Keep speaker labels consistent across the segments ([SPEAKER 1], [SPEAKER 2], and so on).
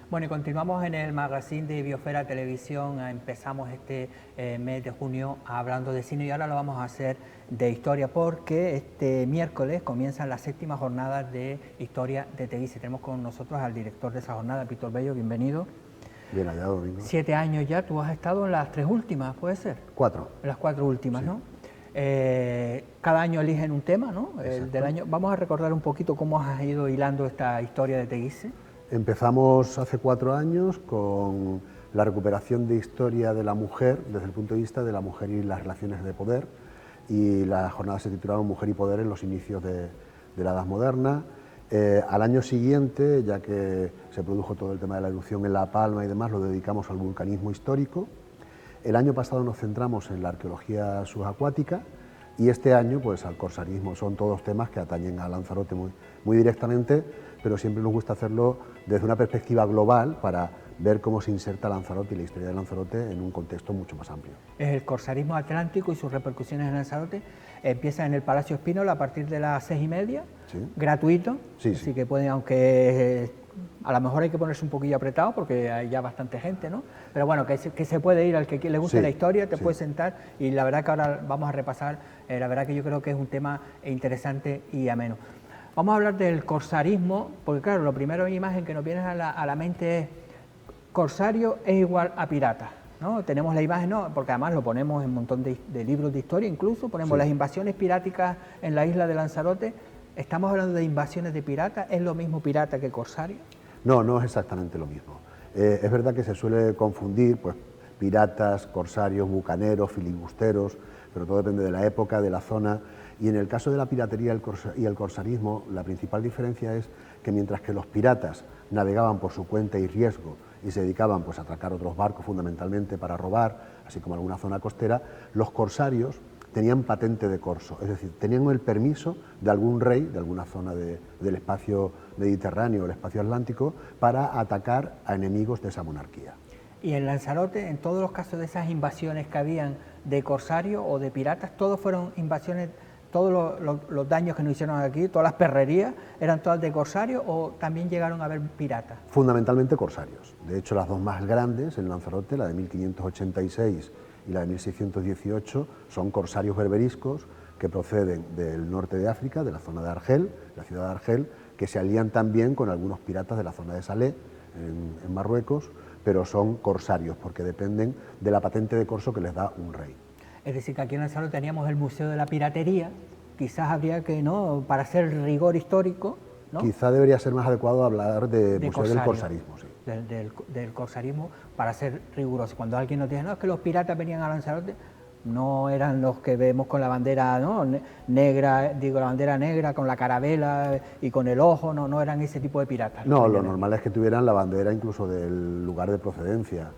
[SPEAKER 1] Bueno, y continuamos en el magazine de Biosfera Televisión. Empezamos este mes de junio hablando de cine y ahora lo vamos a hacer de historia porque este miércoles comienzan las 7ª jornadas de historia de Teguise. Tenemos con nosotros al director de esa jornada, Víctor Bello, bienvenido.
[SPEAKER 2] Bien hallado, Domingo.
[SPEAKER 1] 7 años ya, tú has estado en las 3 últimas, ¿puede ser?
[SPEAKER 2] 4.
[SPEAKER 1] En las 4 últimas,
[SPEAKER 2] Sí.
[SPEAKER 1] ¿no? Cada año eligen un tema, ¿no? El del año. Vamos a recordar un poquito cómo has ido hilando esta historia de Teguise.
[SPEAKER 2] Empezamos hace 4 años con la recuperación de historia de la mujer desde el punto de vista de la mujer y las relaciones de poder, y la jornada se titularon Mujer y Poder en los inicios de la Edad Moderna. Al año siguiente, ya que se produjo todo el tema de la erupción en La Palma y demás, lo dedicamos al vulcanismo histórico. El año pasado nos centramos en la arqueología subacuática y este año pues al corsarismo. Son todos temas que atañen a Lanzarote muy directamente, pero siempre nos gusta hacerlo desde una perspectiva global para ver cómo se inserta Lanzarote y la historia de Lanzarote en un contexto mucho más amplio.
[SPEAKER 1] El corsarismo atlántico y sus repercusiones en Lanzarote empieza en el Palacio Espínola a partir de las 6:30,
[SPEAKER 2] ¿Sí?
[SPEAKER 1] gratuito,
[SPEAKER 2] Sí,
[SPEAKER 1] así
[SPEAKER 2] sí.
[SPEAKER 1] que pueden, aunque a lo mejor hay que ponerse un poquillo apretado porque hay ya bastante gente, ¿no? Pero bueno, que se puede ir, al que le guste
[SPEAKER 2] Sí,
[SPEAKER 1] la historia, te
[SPEAKER 2] sí.
[SPEAKER 1] puedes sentar y la verdad que ahora vamos a repasar, la verdad que yo creo que es un tema interesante y ameno. Vamos a hablar del corsarismo, porque claro, lo primero en imagen que nos viene a la mente es corsario es igual a pirata, ¿no? Tenemos la imagen, ¿no? Porque además lo ponemos en un montón de libros de historia, incluso ponemos
[SPEAKER 2] Sí.
[SPEAKER 1] las invasiones piráticas en la isla de Lanzarote. Estamos hablando de invasiones de piratas, ¿es lo mismo pirata que corsario?
[SPEAKER 2] No, no es exactamente lo mismo. Es verdad que se suele confundir pues, piratas, corsarios, bucaneros, filibusteros, pero todo depende de la época, de la zona. Y en el caso de la piratería y el corsarismo, la principal diferencia es que mientras que los piratas navegaban por su cuenta y riesgo y se dedicaban pues, a atracar otros barcos fundamentalmente para robar, así como alguna zona costera, los corsarios tenían patente de corso, es decir, tenían el permiso de algún rey de alguna zona del espacio mediterráneo o el espacio atlántico para atacar a enemigos de esa monarquía.
[SPEAKER 1] Y en Lanzarote, en todos los casos de esas invasiones que habían de corsarios o de piratas, todos fueron invasiones, todos los daños que nos hicieron aquí, todas las perrerías, ¿eran todas de corsarios o también llegaron a haber piratas?
[SPEAKER 2] Fundamentalmente corsarios. De hecho, las dos más grandes en Lanzarote, la de 1586 y la de 1618, son corsarios berberiscos que proceden del norte de África, de la zona de Argel, la ciudad de Argel, que se alían también con algunos piratas de la zona de Salé, en Marruecos, pero son corsarios porque dependen de la patente de corso que les da un rey.
[SPEAKER 1] Es decir, que aquí en Lanzarote teníamos el Museo de la Piratería, quizás habría que, ¿no?, para hacer rigor histórico, ¿no?,
[SPEAKER 2] Quizá debería ser más adecuado hablar de Museo
[SPEAKER 1] corsario,
[SPEAKER 2] del Corsarismo, sí.
[SPEAKER 1] del corsarismo, para ser riguroso. Cuando alguien nos dice, no, es que los piratas venían a Lanzarote, no eran los que vemos con la bandera, ¿no?, negra, digo, la bandera negra con la carabela y con el ojo, no eran ese tipo de piratas.
[SPEAKER 2] No, lo normal es que tuvieran la bandera incluso del lugar de procedencia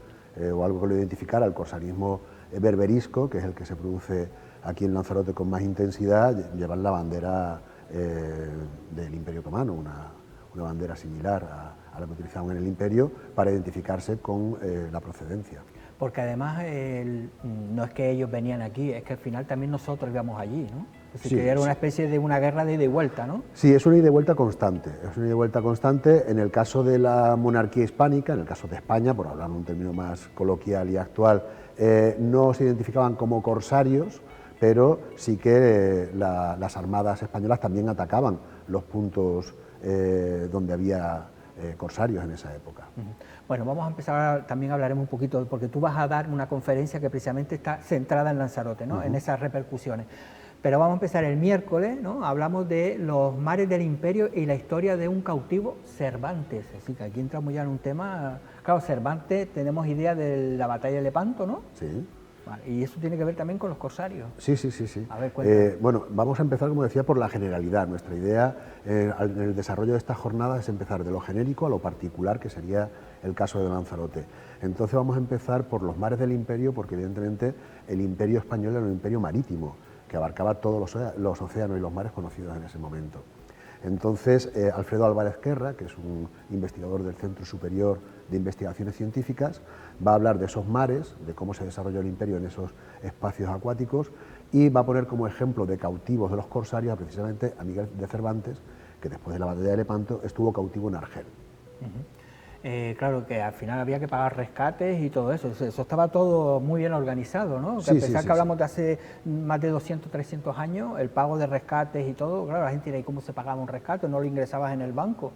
[SPEAKER 2] o algo que lo identificara. El corsarismo berberisco, que es el que se produce aquí en Lanzarote con más intensidad, llevan la bandera del Imperio Otomano, una bandera similar a la que utilizaban en el Imperio para identificarse con la procedencia.
[SPEAKER 1] Porque además no es que ellos venían aquí, es que al final también nosotros íbamos allí, ¿no? Es decir,
[SPEAKER 2] Sí,
[SPEAKER 1] que era una
[SPEAKER 2] sí.
[SPEAKER 1] especie de una guerra de ida y vuelta, ¿no?
[SPEAKER 2] Sí, es una ida y vuelta constante, es una ida y vuelta constante. En el caso de la monarquía hispánica, en el caso de España, por hablar un término más coloquial y actual, no se identificaban como corsarios, pero sí que las armadas españolas también atacaban los puntos donde había corsarios en esa época.
[SPEAKER 1] Bueno, vamos a empezar, también hablaremos un poquito, porque tú vas a dar una conferencia que precisamente está centrada en Lanzarote, ¿no?, en esas repercusiones. Pero vamos a empezar el miércoles, ¿no? Hablamos de los mares del Imperio y la historia de un cautivo, Cervantes. Así que aquí entramos ya en un tema. Claro, Cervantes, tenemos idea de la batalla de Lepanto, ¿no?
[SPEAKER 2] Sí.
[SPEAKER 1] Vale, y eso tiene que ver también con los corsarios.
[SPEAKER 2] Sí, sí, sí, sí.
[SPEAKER 1] A ver, cuéntame.
[SPEAKER 2] Bueno, vamos a empezar, como decía, por la generalidad. Nuestra idea en el desarrollo de esta jornada es empezar de lo genérico a lo particular, que sería el caso de Lanzarote. Entonces vamos a empezar por los mares del Imperio, porque evidentemente el Imperio español era un imperio marítimo, que abarcaba todos los océanos y los mares conocidos en ese momento. Entonces, Alfredo Álvarez Guerra, que es un investigador del Centro Superior de Investigaciones Científicas, va a hablar de esos mares, de cómo se desarrolló el imperio en esos espacios acuáticos, y va a poner como ejemplo de cautivos de los corsarios precisamente a Miguel de Cervantes, que después de la batalla de Lepanto estuvo cautivo en Argel.
[SPEAKER 1] claro, que al final había que pagar rescates y todo eso. Eso estaba todo muy bien organizado, ¿no? Que a pesar que hablamos de hace más de 200, 300 años, el pago de rescates y todo, claro, la gente dirá, ¿y cómo se pagaba un rescate? No lo ingresabas en el banco,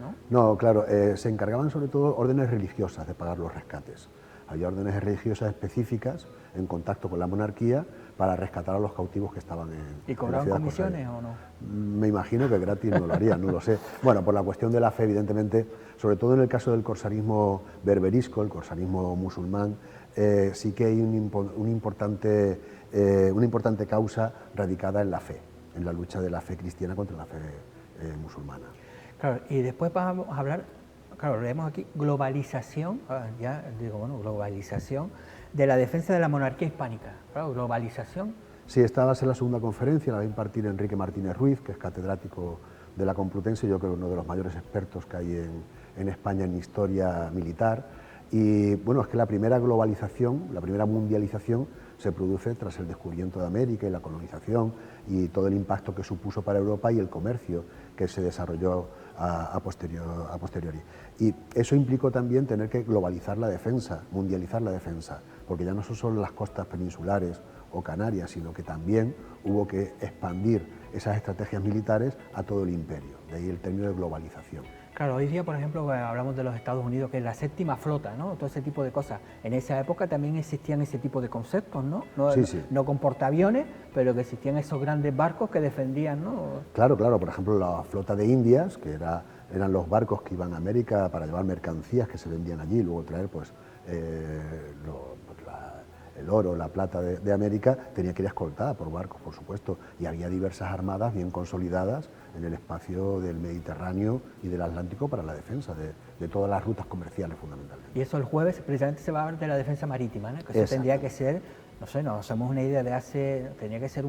[SPEAKER 1] ¿no?
[SPEAKER 2] No, claro, se encargaban sobre todo órdenes religiosas de pagar los rescates. Había órdenes religiosas específicas en contacto con la monarquía para rescatar a los cautivos que estaban en
[SPEAKER 1] ¿Y cobraban comisiones o no?
[SPEAKER 2] Me imagino que gratis no lo harían, no lo sé. Bueno, por la cuestión de la fe, evidentemente, sobre todo en el caso del corsarismo berberisco, el corsarismo musulmán, sí que hay una importante causa radicada en la fe, en la lucha de la fe cristiana contra la fe musulmana.
[SPEAKER 1] Claro, y después vamos a hablar, claro, leemos aquí globalización, ya digo, bueno, globalización de la defensa de la monarquía hispánica. Claro, globalización.
[SPEAKER 2] Sí, esta va a ser la segunda conferencia, la va a impartir Enrique Martínez Ruiz, que es catedrático de la Complutense, yo creo uno de los mayores expertos que hay en España en historia militar. Y bueno, es que la primera globalización, la primera mundialización se produce tras el descubrimiento de América y la colonización y todo el impacto que supuso para Europa y el comercio que se desarrolló a posteriori. Y eso implicó también tener que globalizar la defensa, mundializar la defensa, porque ya no son solo las costas peninsulares o Canarias, sino que también hubo que expandir esas estrategias militares a todo el imperio, de ahí el término de globalización.
[SPEAKER 1] Claro, hoy día, por ejemplo, hablamos de los Estados Unidos, que es la séptima flota, ¿no? Todo ese tipo de cosas. En esa época también existían ese tipo de conceptos, ¿no? No con portaaviones, pero que existían esos grandes barcos que defendían, ¿no?
[SPEAKER 2] Claro, por ejemplo, la flota de Indias, que eran los barcos que iban a América para llevar mercancías que se vendían allí y luego traer pues, el oro, la plata de América, tenía que ir escoltada por barcos, por supuesto, y había diversas armadas bien consolidadas en el espacio del Mediterráneo y del Atlántico para la defensa de todas las rutas comerciales fundamentalmente.
[SPEAKER 1] Y eso el jueves precisamente se va a hablar de la defensa marítima, ¿no? Que eso tendría que ser, no sé, nos hacemos una idea tenía que ser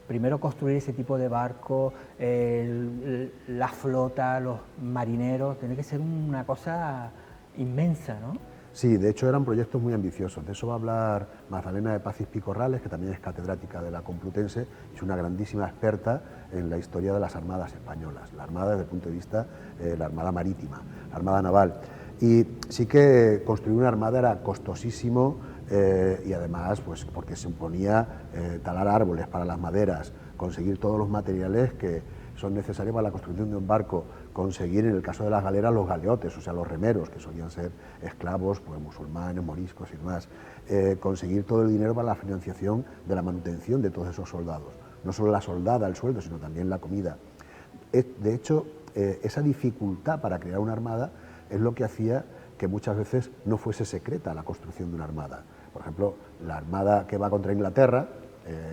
[SPEAKER 1] primero construir ese tipo de barco, la flota, los marineros, tenía que ser una cosa inmensa, ¿no?
[SPEAKER 2] Sí, de hecho eran proyectos muy ambiciosos. De eso va a hablar Magdalena de Paz y Picorrales, que también es catedrática de la Complutense, es una grandísima experta en la historia de las armadas españolas, la armada desde el punto de vista, la armada marítima, la armada naval. Y sí que construir una armada era costosísimo y además pues, porque se imponía talar árboles para las maderas, conseguir todos los materiales que son necesarios para la construcción de un barco, conseguir en el caso de las galeras los galeotes, o sea los remeros, que solían ser esclavos, pues musulmanes, moriscos y demás, conseguir todo el dinero para la financiación de la manutención de todos esos soldados, no solo la soldada, el sueldo, sino también la comida. De hecho, esa dificultad para crear una armada es lo que hacía que muchas veces no fuese secreta la construcción de una armada. Por ejemplo, la armada que va contra Inglaterra,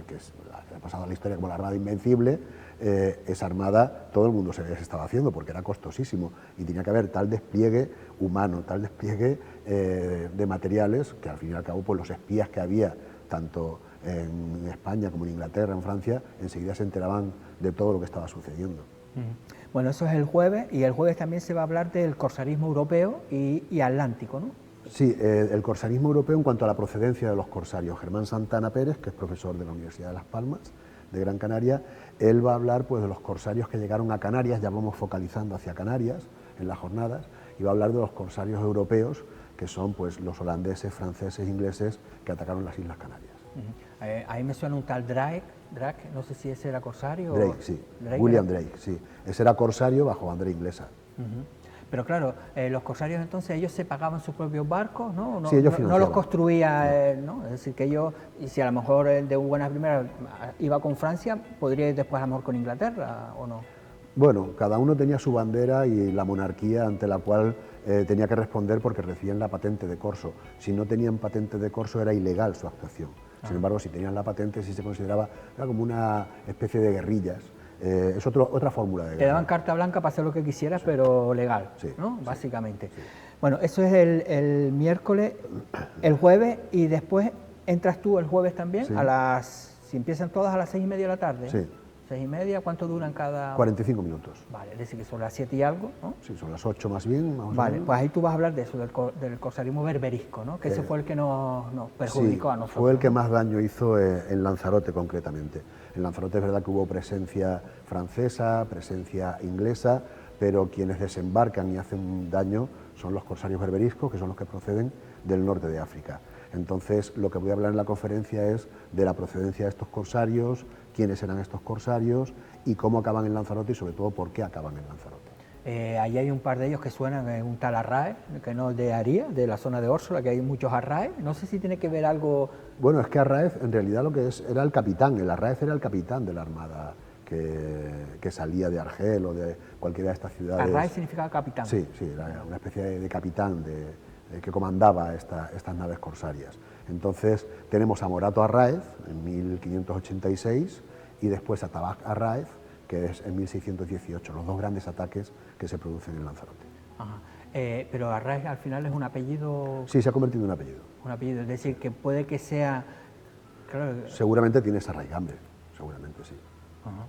[SPEAKER 2] que es la que ha pasado a la historia como la Armada Invencible, esa armada todo el mundo se estaba haciendo porque era costosísimo y tenía que haber tal despliegue humano, tal despliegue de materiales que al fin y al cabo pues los espías que había tanto en España como en Inglaterra, en Francia, enseguida se enteraban de todo lo que estaba sucediendo.
[SPEAKER 1] Bueno, eso es el jueves, y el jueves también se va a hablar del corsarismo europeo y atlántico, ¿no?
[SPEAKER 2] Sí, el corsarismo europeo en cuanto a la procedencia de los corsarios. Germán Santana Pérez, que es profesor de la Universidad de Las Palmas, de Gran Canaria, él va a hablar pues, de los corsarios que llegaron a Canarias, ya vamos focalizando hacia Canarias en las jornadas, y va a hablar de los corsarios europeos, que son pues, los holandeses, franceses, ingleses, que atacaron las Islas Canarias.
[SPEAKER 1] Ahí me suena un tal Drake, no sé si ese era corsario.
[SPEAKER 2] Drake, sí, William Drake, sí. Ese era corsario bajo bandera inglesa.
[SPEAKER 1] Pero claro, los corsarios entonces ellos se pagaban sus propios barcos, ¿no?
[SPEAKER 2] Sí, ellos
[SPEAKER 1] no los construía, ¿no? Es decir, que ellos, y si a lo mejor de buenas primeras iba con Francia, podría ir después a lo mejor con Inglaterra, ¿o no?
[SPEAKER 2] Bueno, cada uno tenía su bandera y la monarquía ante la cual tenía que responder porque recibían la patente de corso. Si no tenían patente de corso era ilegal su actuación. Sin embargo, si tenían la patente sí se consideraba, era como una especie de guerrillas. Es otra fórmula de guerra.
[SPEAKER 1] Te daban carta blanca para hacer lo que quisieras, sí, pero legal, sí, ¿no? Sí, básicamente. Sí. Bueno, eso es el miércoles, el jueves, y después entras tú el jueves también, sí, si empiezan todas a las 6:30 de la tarde.
[SPEAKER 2] Sí.
[SPEAKER 1] 6:30, ¿cuánto duran cada...?
[SPEAKER 2] 45 minutos.
[SPEAKER 1] Vale, es decir, que son las 7 y algo, ¿no?
[SPEAKER 2] Sí, son las 8 más bien.
[SPEAKER 1] Vale, pues ahí tú vas a hablar de eso, del corsarismo berberisco, ¿no? Que ese fue el que nos perjudicó, sí, a nosotros.
[SPEAKER 2] Fue el que más daño hizo en Lanzarote concretamente. En Lanzarote es verdad que hubo presencia francesa, presencia inglesa, pero quienes desembarcan y hacen daño son los corsarios berberiscos, que son los que proceden del norte de África. Entonces, lo que voy a hablar en la conferencia es de la procedencia de estos corsarios, quiénes eran estos corsarios y cómo acaban en Lanzarote y sobre todo por qué acaban en Lanzarote.
[SPEAKER 1] Allí hay un par de ellos que suenan, un tal Arraez, que no es de Aría, de la zona de Órsula, que hay muchos Arraez. No sé si tiene que ver algo...
[SPEAKER 2] Bueno, es que Arraez en realidad lo que es era el capitán, el Arraez era el capitán de la armada que salía de Argel o de cualquiera de estas ciudades.
[SPEAKER 1] Arraez significa capitán.
[SPEAKER 2] Sí, era una especie de capitán que comandaba estas naves corsarias. Entonces tenemos a Morato Arraez en 1586 y después a Tabac Arraez, que es en 1618, los dos grandes ataques que se producen en Lanzarote.
[SPEAKER 1] Ajá. Pero Arraez al final es un apellido...
[SPEAKER 2] Sí, se ha convertido en un apellido.
[SPEAKER 1] Un apellido, es decir, que puede que sea...
[SPEAKER 2] Claro, seguramente tiene esa raigambre, seguramente sí.
[SPEAKER 1] Ajá.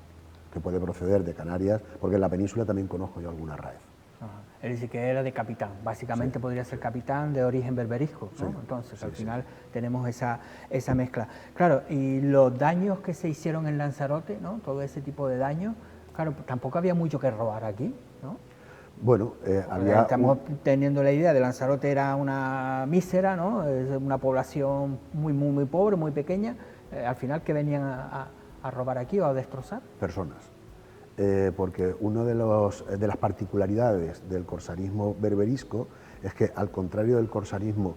[SPEAKER 2] Que puede proceder de Canarias, porque en la península también conozco yo algún Arraez.
[SPEAKER 1] Ajá. Es decir, que era de capitán, básicamente sí, podría ser capitán de origen berberisco, ¿no? Sí, entonces al final tenemos esa mezcla. Claro, y los daños que se hicieron en Lanzarote, ¿no? Todo ese tipo de daños, claro, tampoco había mucho que robar aquí, ¿no?
[SPEAKER 2] Bueno, había...
[SPEAKER 1] Estamos teniendo la idea de Lanzarote era una mísera, ¿no? Es una población muy pobre, muy pequeña, al final que venían a robar aquí o a destrozar.
[SPEAKER 2] Personas. Porque una de las particularidades del corsarismo berberisco es que, al contrario del corsarismo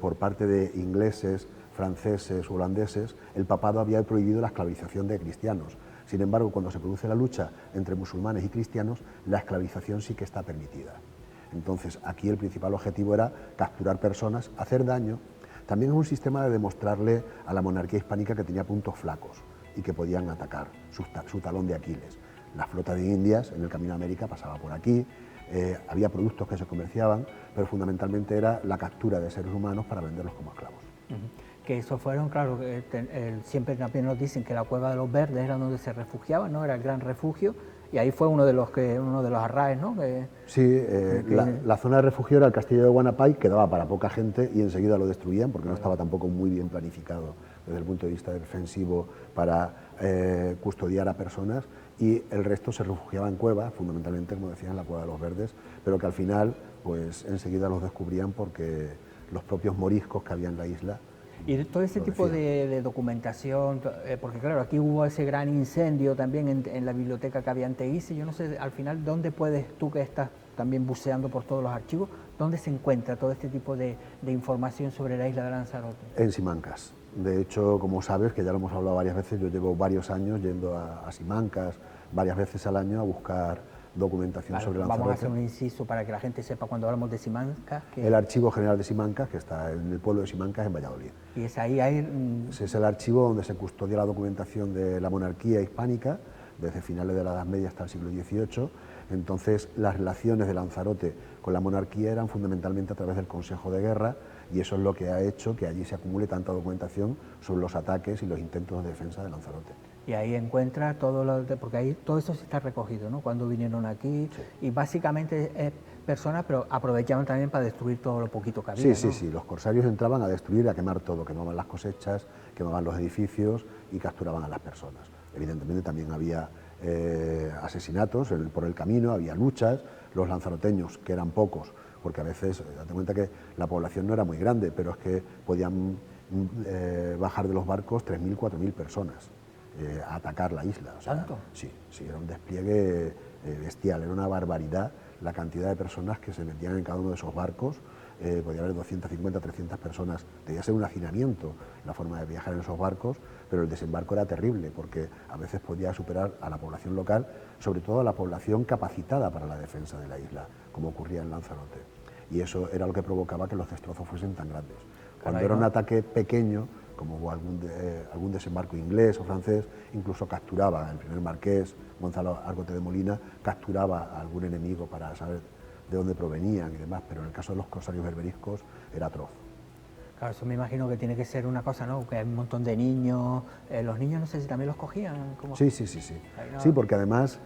[SPEAKER 2] por parte de ingleses, franceses, holandeses, el papado había prohibido la esclavización de cristianos. Sin embargo, cuando se produce la lucha entre musulmanes y cristianos, la esclavización sí que está permitida. Entonces, aquí el principal objetivo era capturar personas, hacer daño. También es un sistema de demostrarle a la monarquía hispánica que tenía puntos flacos y que podían atacar, su talón de Aquiles. La flota de Indias en el camino a América pasaba por aquí, había productos que se comerciaban, pero fundamentalmente era la captura de seres humanos para venderlos como esclavos.
[SPEAKER 1] Que eso fueron, claro, siempre también nos dicen que la Cueva de los Verdes era donde se refugiaban, ¿no? Era el gran refugio, y ahí fue uno de los Arraez, ¿no?
[SPEAKER 2] Sí, la zona de refugio era el castillo de Guanapay, que daba para poca gente y enseguida lo destruían porque no estaba tampoco muy bien planificado desde el punto de vista defensivo para custodiar a personas, y el resto se refugiaba en cuevas, fundamentalmente, como decían, en la Cueva de los Verdes, pero que al final pues enseguida los descubrían porque los propios moriscos que había en la isla.
[SPEAKER 1] Y todo ese tipo de documentación, porque claro, aquí hubo ese gran incendio también en la biblioteca que había en Teguise. Yo no sé, al final, ¿dónde puedes, tú que estás también buceando por todos los archivos, dónde se encuentra todo este tipo de información sobre la isla de Lanzarote?
[SPEAKER 2] En Simancas. De hecho, como sabes, que ya lo hemos hablado varias veces, yo llevo varios años yendo a Simancas, varias veces al año, a buscar documentación sobre Lanzarote.
[SPEAKER 1] Vamos a hacer un inciso para que la gente sepa cuando hablamos de Simancas.
[SPEAKER 2] El Archivo General de Simancas, que está en el pueblo de Simancas, en Valladolid.
[SPEAKER 1] Y es ahí hay...
[SPEAKER 2] Ese es el archivo donde se custodia la documentación de la monarquía hispánica, desde finales de la Edad Media hasta el siglo XVIII. Entonces, las relaciones de Lanzarote con la monarquía eran fundamentalmente a través del Consejo de Guerra, y eso es lo que ha hecho que allí se acumule tanta documentación sobre los ataques y los intentos de defensa de Lanzarote.
[SPEAKER 1] Y ahí encuentra todo lo porque ahí todo eso sí está recogido, ¿no? Cuando vinieron aquí, sí. Y básicamente es personas, pero aprovechaban también para destruir todo lo poquito que había.
[SPEAKER 2] Sí, ¿no? Sí, los corsarios entraban a destruir, a quemar todo, quemaban las cosechas, quemaban los edificios y capturaban a las personas. Evidentemente también había asesinatos por el camino, había luchas, los lanzaroteños, que eran pocos, porque a veces, date cuenta que la población no era muy grande, pero es que podían bajar de los barcos 3.000, 4.000 personas a atacar la isla. O sea,
[SPEAKER 1] ¿tanto?
[SPEAKER 2] Sí, era un despliegue bestial, era una barbaridad la cantidad de personas que se metían en cada uno de esos barcos. Podía haber 250, 300 personas, debía ser un hacinamiento la forma de viajar en esos barcos, pero el desembarco era terrible porque a veces podía superar a la población local, sobre todo a la población capacitada para la defensa de la isla, como ocurría en Lanzarote. Y eso era lo que provocaba que los destrozos fuesen tan grandes. Cuando era un ataque pequeño, como hubo algún desembarco inglés o francés, incluso capturaba, el primer marqués, Gonzalo Argote de Molina, capturaba a algún enemigo para saber de dónde provenían y demás, pero en el caso de los corsarios berberiscos era atroz.
[SPEAKER 1] Claro, eso me imagino que tiene que ser una cosa, ¿no? Que hay un montón de niños, los niños no sé si también los cogían. ¿Cómo?
[SPEAKER 2] Sí. No... Sí, porque además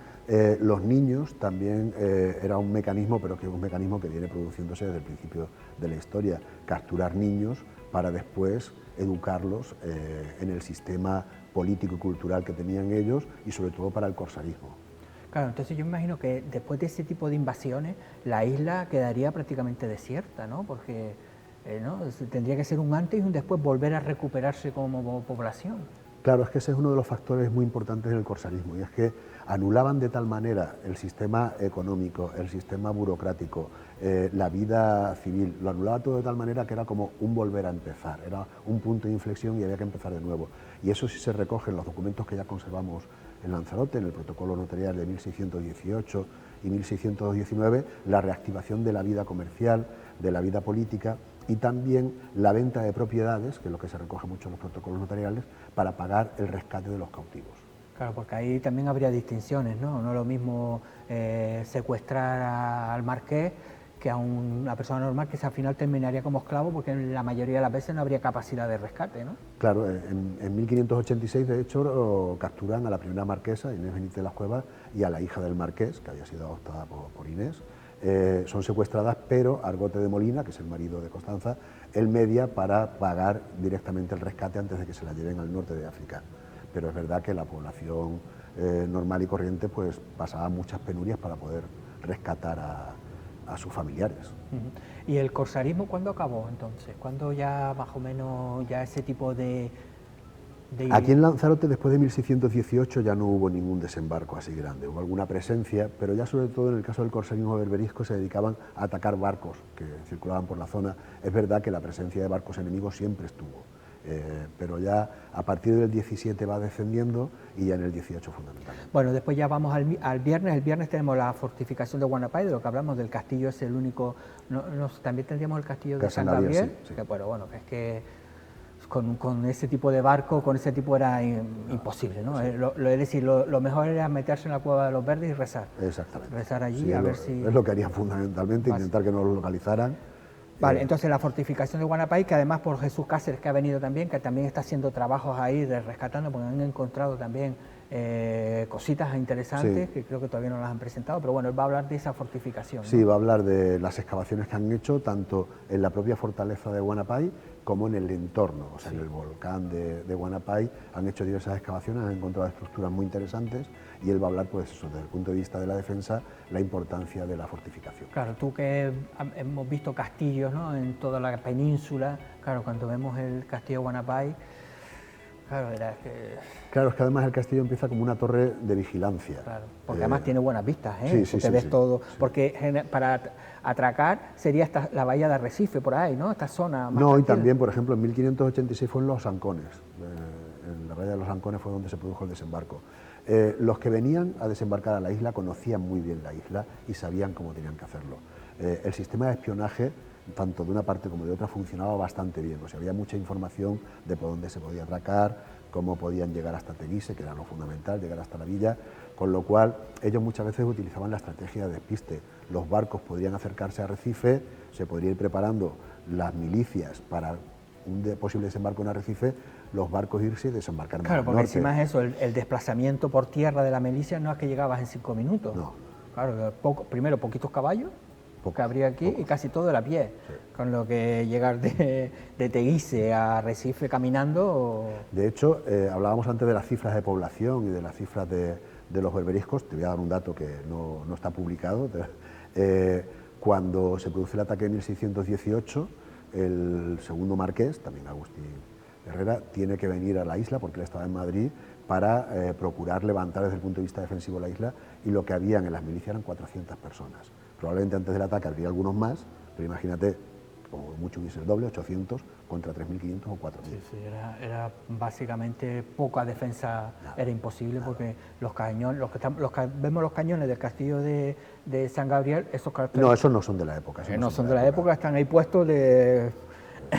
[SPEAKER 2] los niños también era un mecanismo, pero que es un mecanismo que viene produciéndose desde el principio de la historia, capturar niños para después educarlos en el sistema político y cultural que tenían ellos y sobre todo para el corsarismo.
[SPEAKER 1] Claro, entonces yo me imagino que después de ese tipo de invasiones, la isla quedaría prácticamente desierta, ¿no? Porque ¿no? Tendría que ser un antes y un después, volver a recuperarse como población.
[SPEAKER 2] Claro, es que ese es uno de los factores muy importantes del corsarismo, y es que anulaban de tal manera el sistema económico, el sistema burocrático, la vida civil, lo anulaba todo de tal manera que era como un volver a empezar, era un punto de inflexión y había que empezar de nuevo. Y eso sí se recoge en los documentos que ya conservamos en Lanzarote, en el protocolo notarial de 1618 y 1619, la reactivación de la vida comercial, de la vida política, y también la venta de propiedades, que es lo que se recoge mucho en los protocolos notariales, para pagar el rescate de los cautivos.
[SPEAKER 1] Claro, porque ahí también habría distinciones, ¿no? No es lo mismo secuestrar al marqués que a una persona normal que al final terminaría como esclavo, porque en la mayoría de las veces no habría capacidad de rescate, ¿no?
[SPEAKER 2] Claro, en 1586 de hecho capturan a la primera marquesa, Inés Benítez de las Cuevas, y a la hija del marqués, que había sido adoptada por Inés. Son secuestradas, pero Argote de Molina, que es el marido de Constanza, él media para pagar directamente el rescate antes de que se la lleven al norte de África. Pero es verdad que la población normal y corriente pues pasaba muchas penurias para poder rescatar a sus familiares.
[SPEAKER 1] ¿Y el corsarismo cuándo acabó entonces? ¿Cuándo ya más o menos ya ese tipo de...
[SPEAKER 2] Aquí en Lanzarote, después de 1618, ya no hubo ningún desembarco así grande, hubo alguna presencia, pero ya sobre todo en el caso del corsarismo berberisco se dedicaban a atacar barcos que circulaban por la zona. Es verdad que la presencia de barcos enemigos siempre estuvo, pero ya a partir del 17 va descendiendo y ya en el 18 fundamentalmente.
[SPEAKER 1] Bueno, después ya vamos al viernes. El viernes tenemos la fortificación de Guanapay, de lo que hablamos del castillo, es el único... también tendríamos el castillo de San Gabriel,
[SPEAKER 2] sí, sí.
[SPEAKER 1] que bueno, que es que con ese tipo de barco, con ese tipo era imposible, ¿no? Sí. Es decir, lo mejor era meterse en la cueva de los verdes y rezar.
[SPEAKER 2] Exactamente.
[SPEAKER 1] Rezar allí,
[SPEAKER 2] sí,
[SPEAKER 1] a ver si...
[SPEAKER 2] Es lo que harían fundamentalmente, intentar que no lo localizaran.
[SPEAKER 1] Vale, entonces la fortificación de Guanapay, que además por Jesús Cáceres, que ha venido también, que también está haciendo trabajos ahí de rescatando, porque han encontrado también cositas interesantes, sí, que creo que todavía no las han presentado, pero bueno, él va a hablar de esa fortificación, ¿no?
[SPEAKER 2] Sí, va a hablar de las excavaciones que han hecho, tanto en la propia fortaleza de Guanapay como en el entorno, o sea, sí, en el volcán de Guanapay han hecho diversas excavaciones, han encontrado estructuras muy interesantes, y él va a hablar, pues eso, desde el punto de vista de la defensa, la importancia de la fortificación.
[SPEAKER 1] Claro, tú que hemos visto castillos, ¿no?, en toda la península, claro, cuando vemos el castillo de Guanapay, claro,
[SPEAKER 2] Claro, es que además el castillo empieza como una torre de vigilancia.
[SPEAKER 1] Claro, porque además tiene buenas vistas, ¿eh?
[SPEAKER 2] Sí, sí,
[SPEAKER 1] te
[SPEAKER 2] sí,
[SPEAKER 1] ves
[SPEAKER 2] sí,
[SPEAKER 1] todo,
[SPEAKER 2] sí.
[SPEAKER 1] Porque para atracar sería la bahía de Arrecife, por ahí, ¿no? Esta zona más
[SPEAKER 2] No,
[SPEAKER 1] tranquila.
[SPEAKER 2] Y también, por ejemplo, en 1586 fue en Los Ancones, en la bahía de Los Ancones fue donde se produjo el desembarco. Los que venían a desembarcar a la isla conocían muy bien la isla y sabían cómo tenían que hacerlo. El sistema de espionaje, tanto de una parte como de otra, funcionaba bastante bien, o sea, había mucha información de por dónde se podía atracar, cómo podían llegar hasta Teguise, que era lo fundamental, llegar hasta la villa, con lo cual ellos muchas veces utilizaban la estrategia de despiste. Los barcos podrían acercarse a Arrecife, se podría ir preparando las milicias para un posible desembarco en Arrecife, los barcos irse y desembarcar más al norte.
[SPEAKER 1] Claro, porque encima es eso, el desplazamiento por tierra de la milicia no es que llegabas en 5 minutos.
[SPEAKER 2] No.
[SPEAKER 1] Claro, primero poquitos caballos, que habría aquí, y casi todo era a pie,
[SPEAKER 2] sí,
[SPEAKER 1] con lo que llegar de Teguise a Arrecife caminando...
[SPEAKER 2] De hecho, hablábamos antes de las cifras de población y de las cifras de los berberiscos. Te voy a dar un dato que no está publicado. Cuando se produce el ataque en 1618, el segundo marqués, también Agustín Herrera, tiene que venir a la isla porque él estaba en Madrid para procurar levantar desde el punto de vista defensivo la isla, y lo que habían en las milicias eran 400 personas. Probablemente antes del ataque habría algunos más, pero imagínate, como mucho hubiese el doble, 800 contra 3.500 o 4.000.
[SPEAKER 1] Sí, era básicamente poca defensa, era imposible, porque los cañones, vemos los cañones del castillo de San Gabriel, esos
[SPEAKER 2] no son de la época.
[SPEAKER 1] No son de la época, están ahí puestos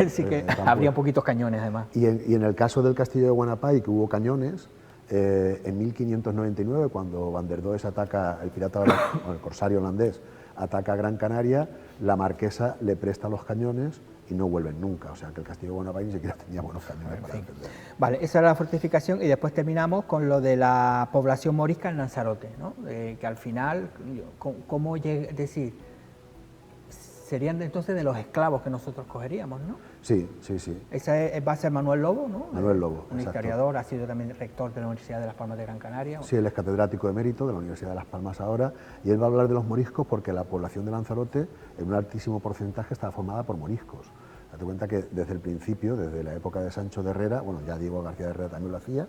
[SPEAKER 1] sí que habría poquitos cañones además.
[SPEAKER 2] Y en el caso del castillo de Guanapay, que hubo cañones, en 1599, cuando Van der Does ataca, el corsario holandés, ataca a Gran Canaria, la marquesa le presta los cañones y no vuelven nunca, o sea que el castillo de Guanapay ni siquiera tenía buenos cañones para defender.
[SPEAKER 1] Vale, esa era la fortificación, y después terminamos con lo de la población morisca en Lanzarote, ¿no? Que al final, ¿cómo llega? Es decir, serían entonces de los esclavos que nosotros cogeríamos, ¿no?
[SPEAKER 2] Sí, sí, sí.
[SPEAKER 1] Ese va a ser Manuel Lobo, ¿no?
[SPEAKER 2] Manuel Lobo,
[SPEAKER 1] un
[SPEAKER 2] exacto.
[SPEAKER 1] historiador, ha sido también rector de la Universidad de Las Palmas de Gran Canaria.
[SPEAKER 2] Sí, él es catedrático emérito de la Universidad de Las Palmas ahora, y él va a hablar de los moriscos porque la población de Lanzarote, en un altísimo porcentaje, está formada por moriscos. Date cuenta que desde el principio, desde la época de Sancho de Herrera, bueno, ya Diego García de Herrera también lo hacía,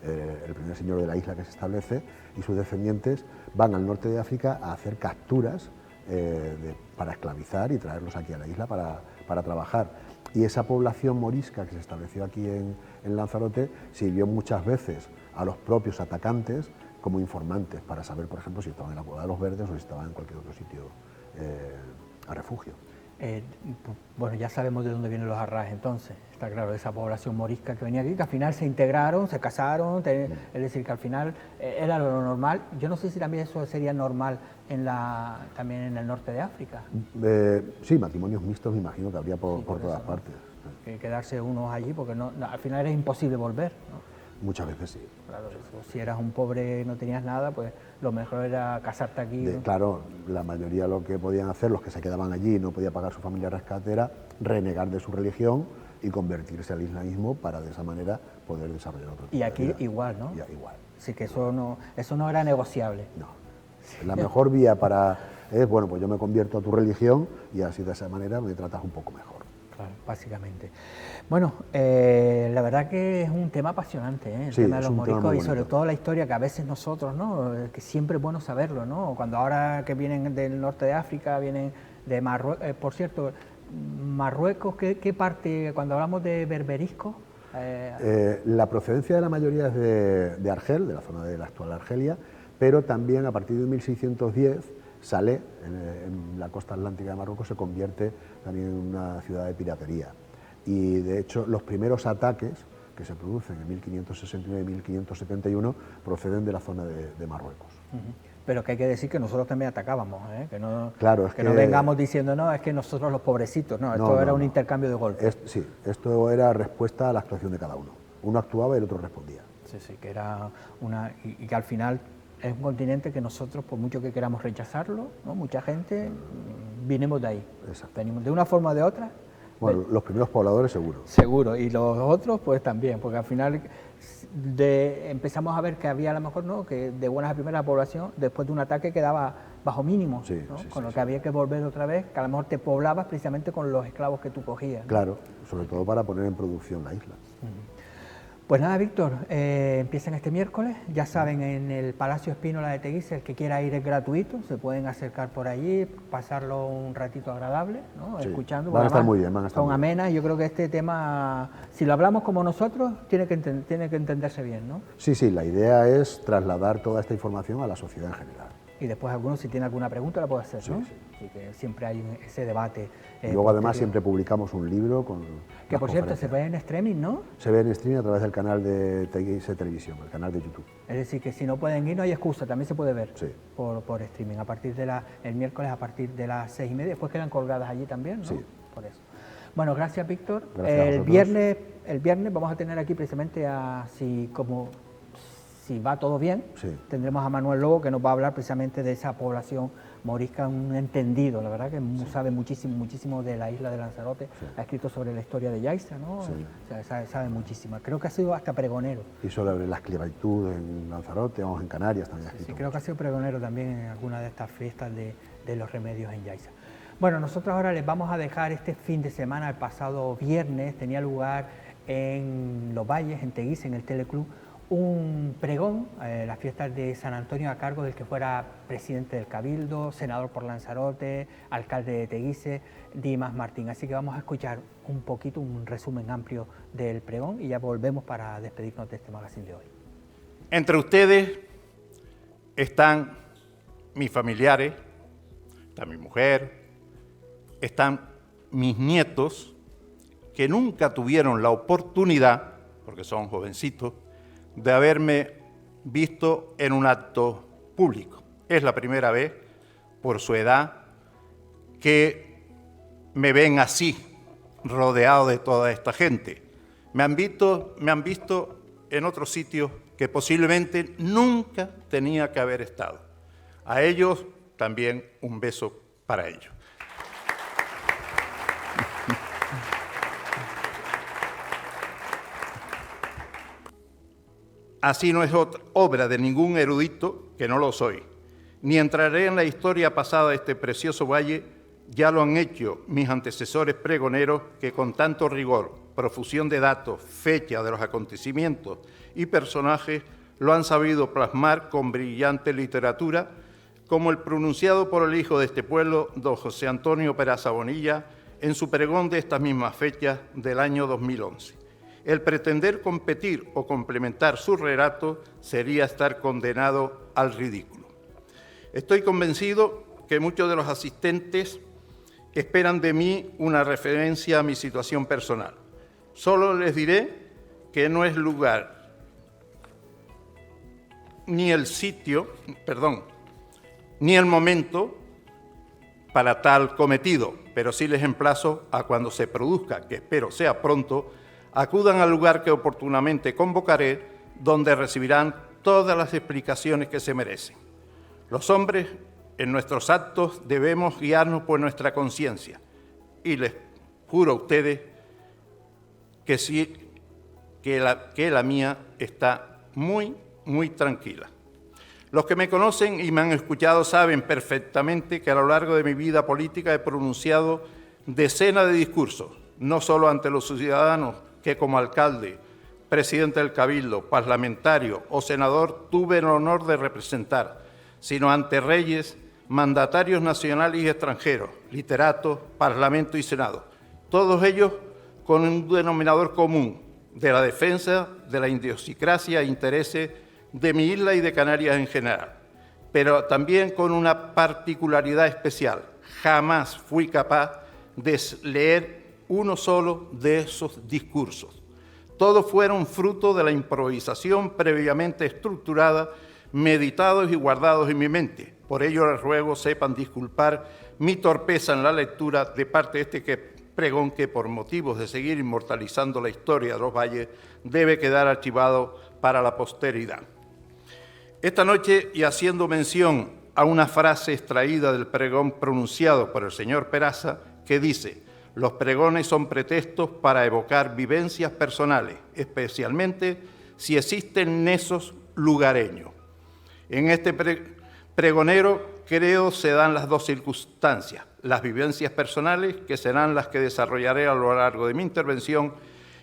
[SPEAKER 2] el primer señor de la isla que se establece, y sus descendientes van al norte de África a hacer capturas para esclavizar y traerlos aquí a la isla para trabajar. Y esa población morisca que se estableció aquí en Lanzarote sirvió muchas veces a los propios atacantes como informantes para saber, por ejemplo, si estaban en la Cueva de los Verdes o si estaban en cualquier otro sitio a refugio.
[SPEAKER 1] Bueno, ya sabemos de dónde vienen los arrás entonces, está claro, esa población morisca que venía aquí, que al final se integraron, se casaron, es decir, que al final era lo normal. Yo no sé si también eso sería normal también en el norte de África.
[SPEAKER 2] Sí, matrimonios mixtos me imagino que habría por todas partes.
[SPEAKER 1] Que quedarse unos allí, porque al final era imposible volver, ¿no?
[SPEAKER 2] Muchas veces sí.
[SPEAKER 1] Claro, si eras un pobre y no tenías nada, pues lo mejor era casarte aquí, ¿no?
[SPEAKER 2] Claro, la mayoría lo que podían hacer, los que se quedaban allí y no podía pagar su familia rescate, era renegar de su religión y convertirse al islamismo para de esa manera poder desarrollar otro tipo
[SPEAKER 1] Y aquí
[SPEAKER 2] de vida.
[SPEAKER 1] igual, ¿no?
[SPEAKER 2] Ya, igual.
[SPEAKER 1] Así que eso no era negociable.
[SPEAKER 2] No. La mejor vía es, bueno, pues yo me convierto a tu religión y así de esa manera me tratas un poco mejor.
[SPEAKER 1] Claro, básicamente. Bueno, la verdad que es un tema apasionante, el tema de los moriscos y sobre todo la historia que a veces nosotros, ¿no? Que siempre es bueno saberlo, ¿no? Cuando ahora que vienen del norte de África, vienen de Marruecos, por cierto, Marruecos, ¿qué parte, cuando hablamos de berberisco?
[SPEAKER 2] La procedencia de la mayoría es de Argel, de la zona de la actual Argelia, pero también a partir de 1610 Salé, en la costa atlántica de Marruecos, se convierte también en una ciudad de piratería. Y de hecho los primeros ataques que se producen en 1569 y 1571 proceden de la zona de Marruecos.
[SPEAKER 1] Pero que hay que decir que nosotros también atacábamos, que no,
[SPEAKER 2] claro,
[SPEAKER 1] que no vengamos diciendo, no, es que nosotros los pobrecitos, no, esto era un intercambio de golpes.
[SPEAKER 2] Sí, esto era respuesta a la actuación de cada uno. Uno actuaba y el otro respondía.
[SPEAKER 1] Sí, que era y que al final es un continente que nosotros, por mucho que queramos rechazarlo, ¿no? Mucha gente, vinimos de ahí.
[SPEAKER 2] Exacto.
[SPEAKER 1] Venimos de una forma o de otra.
[SPEAKER 2] Bueno, los primeros pobladores seguro.
[SPEAKER 1] Seguro, y los otros pues también, porque al final empezamos a ver que había a lo mejor, ¿no? Que de buenas a primeras la población, después de un ataque quedaba bajo mínimo,
[SPEAKER 2] sí,
[SPEAKER 1] ¿no?
[SPEAKER 2] Sí,
[SPEAKER 1] con lo que
[SPEAKER 2] sí.
[SPEAKER 1] había que volver otra vez, que a lo mejor te poblabas precisamente con los esclavos que tú cogías, ¿no?
[SPEAKER 2] Claro, sobre todo para poner en producción la isla.
[SPEAKER 1] Pues nada, Víctor, empiezan este miércoles, ya saben, en el Palacio Espínola de Teguise, el que quiera ir es gratuito, se pueden acercar por allí, pasarlo un ratito agradable, ¿no?
[SPEAKER 2] Sí,
[SPEAKER 1] Escuchando.
[SPEAKER 2] van a estar muy bien,
[SPEAKER 1] son amenas, yo creo que este tema, si lo hablamos como nosotros, tiene que entenderse bien, ¿no?
[SPEAKER 2] Sí, la idea es trasladar toda esta información a la sociedad en general.
[SPEAKER 1] Y después algunos, si tiene alguna pregunta, la puede hacer, ¿no?
[SPEAKER 2] Sí.
[SPEAKER 1] Así que siempre hay ese debate.
[SPEAKER 2] Y luego además siempre publicamos un libro con
[SPEAKER 1] que por cierto se ve en streaming, ¿no?
[SPEAKER 2] Se ve en streaming a través del canal de Teguise Televisión, el canal de YouTube.
[SPEAKER 1] Es decir, que si no pueden ir no hay excusa, también se puede ver por streaming, a partir de el miércoles a partir de las 6:30, después quedan colgadas allí también, ¿no?
[SPEAKER 2] Sí.
[SPEAKER 1] Por eso. Bueno, gracias Víctor.
[SPEAKER 2] Gracias a vosotros.
[SPEAKER 1] El viernes vamos a tener aquí precisamente si va todo bien, tendremos a Manuel Lobo, que nos va a hablar precisamente de esa población morisca, un entendido, la verdad que sabe muchísimo de la isla de Lanzarote, ha escrito sobre la historia de Yaiza, ¿no? O sea, sabe muchísimo, creo que ha sido hasta pregonero.
[SPEAKER 2] Y sobre la esclavitud en Lanzarote, vamos, en Canarias también ha escrito.
[SPEAKER 1] Sí, creo que ha sido pregonero también en alguna de estas fiestas de los remedios en Yaiza. Bueno, nosotros ahora les vamos a dejar este fin de semana, el pasado viernes, tenía lugar en Los Valles, en Teguise, en el Teleclub, un pregón, las fiestas de San Antonio, a cargo del que fuera presidente del Cabildo, senador por Lanzarote, alcalde de Teguise, Dimas Martín. Así que vamos a escuchar un poquito, un resumen amplio del pregón y ya volvemos para despedirnos de este magazine de hoy.
[SPEAKER 3] Entre ustedes están mis familiares, está mi mujer, están mis nietos, que nunca tuvieron la oportunidad, porque son jovencitos, de haberme visto en un acto público. Es la primera vez, por su edad, que me ven así, rodeado de toda esta gente. Me han visto en otros sitios que posiblemente nunca tenía que haber estado. A ellos también un beso para ellos. Así no es obra de ningún erudito, que no lo soy. Ni entraré en la historia pasada de este precioso valle, ya lo han hecho mis antecesores pregoneros que con tanto rigor, profusión de datos, fecha de los acontecimientos y personajes lo han sabido plasmar con brillante literatura, como el pronunciado por el hijo de este pueblo, don José Antonio Peraza Bonilla, en su pregón de estas mismas fechas del año 2011. El pretender competir o complementar su relato sería estar condenado al ridículo. Estoy convencido que muchos de los asistentes esperan de mí una referencia a mi situación personal. Solo les diré que no es lugar ni el sitio, ni el momento para tal cometido, pero sí les emplazo a cuando se produzca, que espero sea pronto, acudan al lugar que oportunamente convocaré, donde recibirán todas las explicaciones que se merecen. Los hombres, en nuestros actos, debemos guiarnos por nuestra conciencia, y les juro a ustedes que sí, que la mía está muy tranquila. Los que me conocen y me han escuchado saben perfectamente que a lo largo de mi vida política he pronunciado decenas de discursos, no solo ante los ciudadanos que como alcalde, presidente del Cabildo, parlamentario o senador tuve el honor de representar, sino ante reyes, mandatarios nacionales y extranjeros, literatos, parlamento y senado, todos ellos con un denominador común de la defensa de la idiosincrasia e intereses de mi isla y de Canarias en general, pero también con una particularidad especial. Jamás fui capaz de leer uno solo de esos discursos. Todos fueron fruto de la improvisación previamente estructurada, meditados y guardados en mi mente. Por ello les ruego sepan disculpar mi torpeza en la lectura de parte de este pregón que por motivos de seguir inmortalizando la historia de los valles debe quedar archivado para la posteridad. Esta noche, y haciendo mención a una frase extraída del pregón pronunciado por el señor Peraza, que dice: los pregones son pretextos para evocar vivencias personales, especialmente si existen nexos lugareños. En este pregonero creo se dan las dos circunstancias, las vivencias personales, que serán las que desarrollaré a lo largo de mi intervención,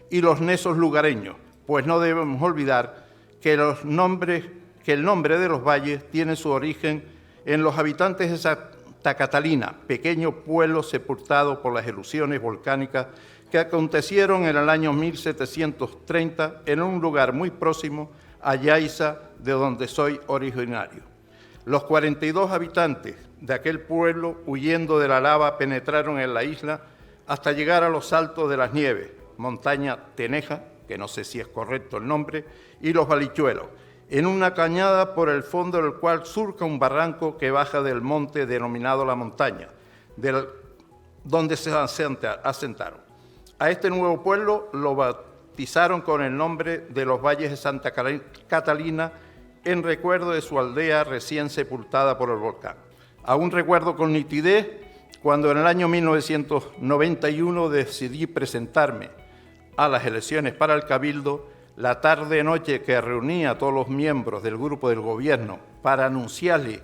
[SPEAKER 3] y los nexos lugareños, pues no debemos olvidar que el nombre de los valles tiene su origen en los habitantes de Santa Catalina, pequeño pueblo sepultado por las erupciones volcánicas que acontecieron en el año 1730 en un lugar muy próximo a Yaiza, de donde soy originario. Los 42 habitantes de aquel pueblo, huyendo de la lava, penetraron en la isla hasta llegar a los Altos de las Nieves, montaña Teneja, que no sé si es correcto el nombre, y los Balichuelos, en una cañada por el fondo del cual surca un barranco que baja del monte denominado La Montaña, donde se asentaron. A este nuevo pueblo lo bautizaron con el nombre de los Valles de Santa Catalina, en recuerdo de su aldea recién sepultada por el volcán. Aún recuerdo con nitidez cuando en el año 1991 decidí presentarme a las elecciones para el Cabildo, la tarde-noche que reunía a todos los miembros del grupo del gobierno para anunciarle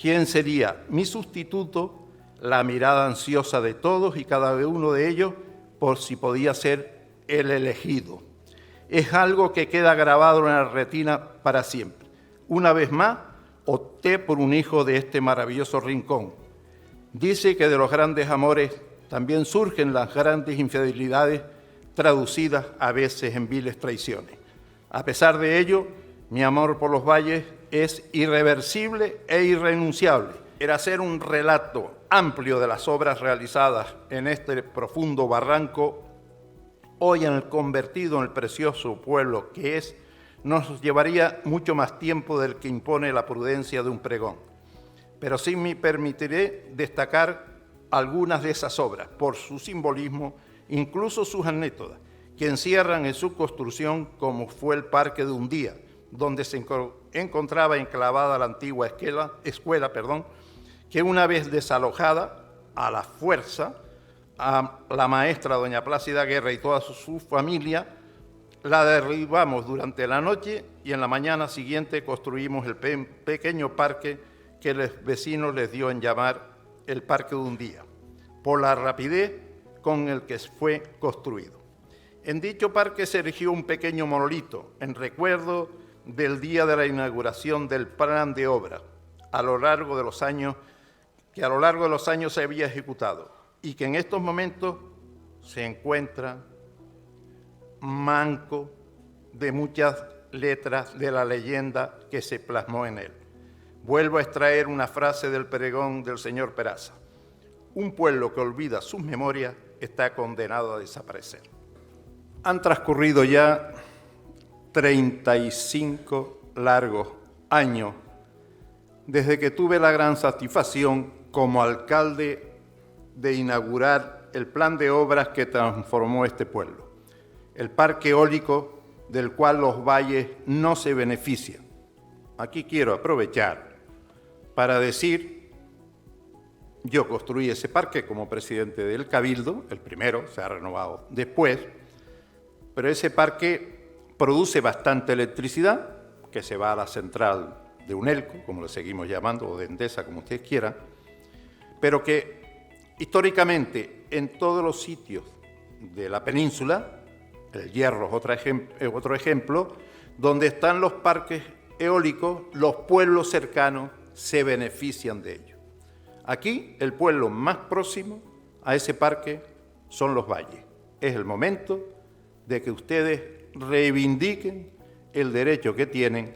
[SPEAKER 3] quién sería mi sustituto, la mirada ansiosa de todos y cada uno de ellos por si podía ser el elegido. Es algo que queda grabado en la retina para siempre. Una vez más, opté por un hijo de este maravilloso rincón. Dice que de los grandes amores también surgen las grandes infidelidades, traducidas a veces en viles traiciones. A pesar de ello, mi amor por los valles es irreversible e irrenunciable. Era hacer un relato amplio de las obras realizadas en este profundo barranco, hoy en el convertido en el precioso pueblo que es, nos llevaría mucho más tiempo del que impone la prudencia de un pregón. Pero sí me permitiré destacar algunas de esas obras por su simbolismo, incluso sus anécdotas, que encierran en su construcción como fue el Parque de Undía, donde se encontraba enclavada la antigua escuela, que una vez desalojada a la fuerza, a la maestra doña Plácida Guerra y toda su familia la derribamos durante la noche y en la mañana siguiente construimos el pequeño parque que los vecinos les dio en llamar el Parque de un Día, por la rapidez con el que fue construido. En dicho parque se erigió un pequeño monolito en recuerdo del día de la inauguración del plan de obra, a lo largo de los años se había ejecutado y que en estos momentos se encuentra manco de muchas letras de la leyenda que se plasmó en él. Vuelvo a extraer una frase del pregón del señor Peraza: un pueblo que olvida sus memorias está condenado a desaparecer. Han transcurrido ya 35 largos años desde que tuve la gran satisfacción como alcalde de inaugurar el plan de obras que transformó este pueblo, el parque eólico del cual los valles no se benefician. Aquí quiero aprovechar para decir, yo construí ese parque como presidente del Cabildo, el primero, se ha renovado después, pero ese parque produce bastante electricidad, que se va a la central de Unelco, como le seguimos llamando, o de Endesa, como ustedes quieran, pero que históricamente en todos los sitios de la península, el Hierro es otro ejemplo, donde están los parques eólicos, los pueblos cercanos se benefician de ello. Aquí el pueblo más próximo a ese parque son los valles. Es el momento de que ustedes reivindiquen el derecho que tienen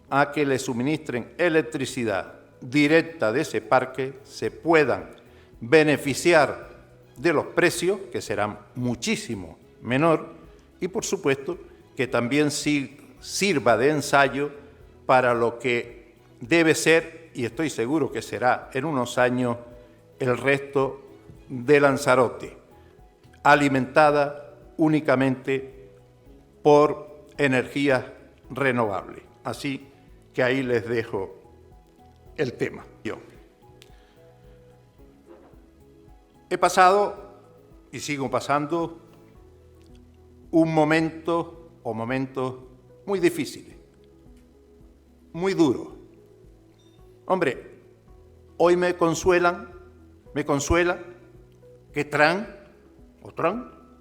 [SPEAKER 3] a que les suministren electricidad directa de ese parque, se puedan beneficiar de los precios, que serán muchísimo menor, y por supuesto que también sirva de ensayo para lo que debe ser, y estoy seguro que será en unos años, el resto de Lanzarote, alimentada únicamente por energías renovables. Así que ahí les dejo el tema. Yo he pasado y sigo pasando un momento o momentos muy difíciles, muy duros. Hombre, hoy me consuela que Trump,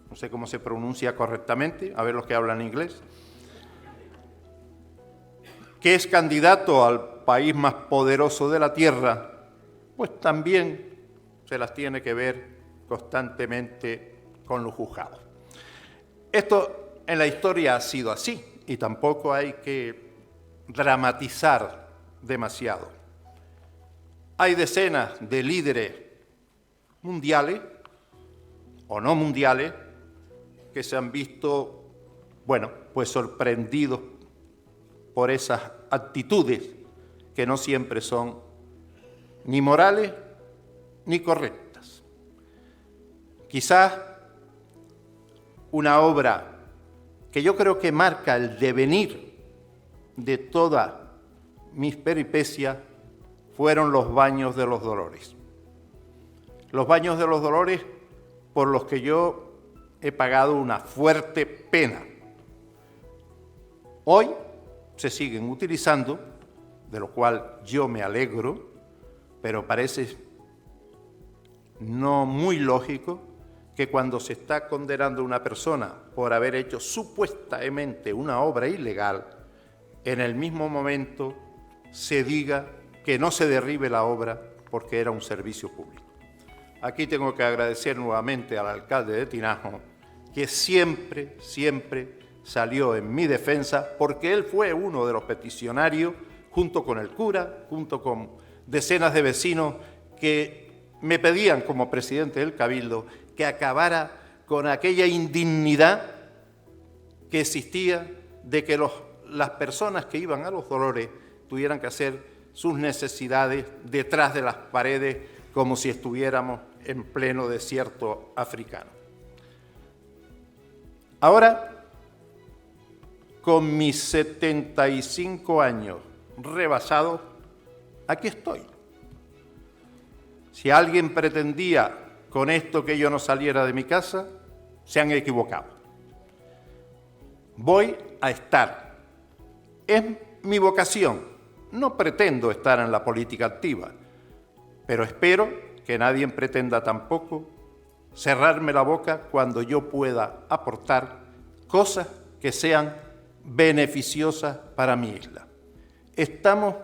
[SPEAKER 3] no sé cómo se pronuncia correctamente, a ver los que hablan inglés, que es candidato al país más poderoso de la Tierra, pues también se las tiene que ver constantemente con los juzgados. Esto en la historia ha sido así y tampoco hay que dramatizar demasiado. Hay decenas de líderes mundiales o no mundiales que se han visto, pues sorprendidos por esas actitudes que no siempre son ni morales ni correctas. Quizás una obra que yo creo que marca el devenir de todas mis peripecias fueron los Baños de los Dolores. Los Baños de los Dolores por los que yo he pagado una fuerte pena. Hoy se siguen utilizando, de lo cual yo me alegro, pero parece no muy lógico que cuando se está condenando a una persona por haber hecho supuestamente una obra ilegal, en el mismo momento se diga que no se derribe la obra porque era un servicio público. Aquí tengo que agradecer nuevamente al alcalde de Tinajo, que siempre salió en mi defensa, porque él fue uno de los peticionarios, junto con el cura, junto con decenas de vecinos que me pedían como presidente del Cabildo que acabara con aquella indignidad que existía de que las personas que iban a los Dolores tuvieran que hacer sus necesidades detrás de las paredes como si estuviéramos en pleno desierto africano. Ahora, con mis 75 años rebasados, aquí estoy. Si alguien pretendía con esto que yo no saliera de mi casa, se han equivocado. voy a estar. Es mi vocación. No pretendo estar en la política activa, pero espero que nadie pretenda tampoco cerrarme la boca cuando yo pueda aportar cosas que sean beneficiosas para mi isla. Estamos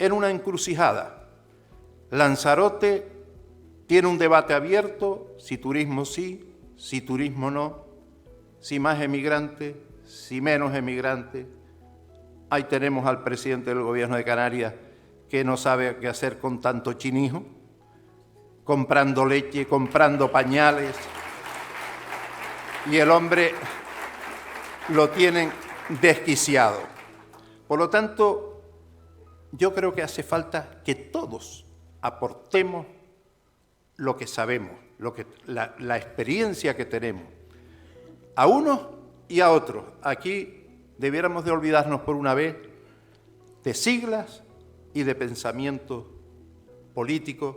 [SPEAKER 3] en una encrucijada. Lanzarote tiene un debate abierto, si turismo sí, si turismo no, si más emigrantes, si menos emigrantes. Ahí tenemos al presidente del Gobierno de Canarias que no sabe qué hacer con tanto chinijo, comprando leche, comprando pañales, y el hombre lo tienen desquiciado. Por lo tanto, yo creo que hace falta que todos aportemos lo que sabemos, la experiencia que tenemos, a unos y a otros. Aquí debiéramos de olvidarnos por una vez de siglas y de pensamientos políticos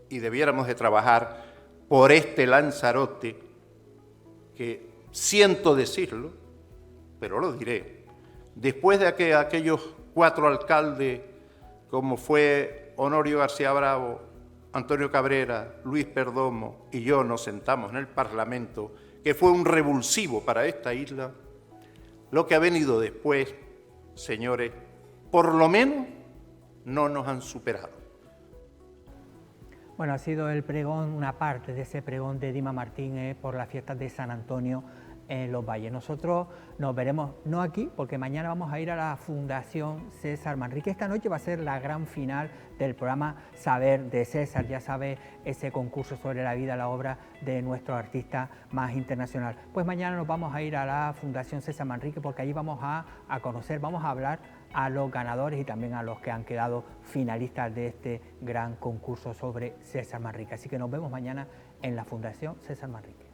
[SPEAKER 3] y debiéramos de trabajar por este Lanzarote que, siento decirlo, pero lo diré, después de que aquellos 4 alcaldes, como fue Honorio García Bravo, Antonio Cabrera, Luis Perdomo y yo nos sentamos en el Parlamento, que fue un revulsivo para esta isla, lo que ha venido después, señores, por lo menos no nos han superado.
[SPEAKER 1] Bueno, ha sido el pregón, una parte de ese pregón de Dima Martín por las fiestas de San Antonio en Los Valles. Nosotros nos veremos, no aquí, porque mañana vamos a ir a la Fundación César Manrique. Esta noche va a ser la gran final del programa Saber de César, ya sabe, ese concurso sobre la vida, la obra de nuestro artista más internacional. Pues mañana nos vamos a ir a la Fundación César Manrique porque allí vamos a conocer, vamos a hablar a los ganadores y también a los que han quedado finalistas de este gran concurso sobre César Manrique. Así que nos vemos mañana en la Fundación César Manrique.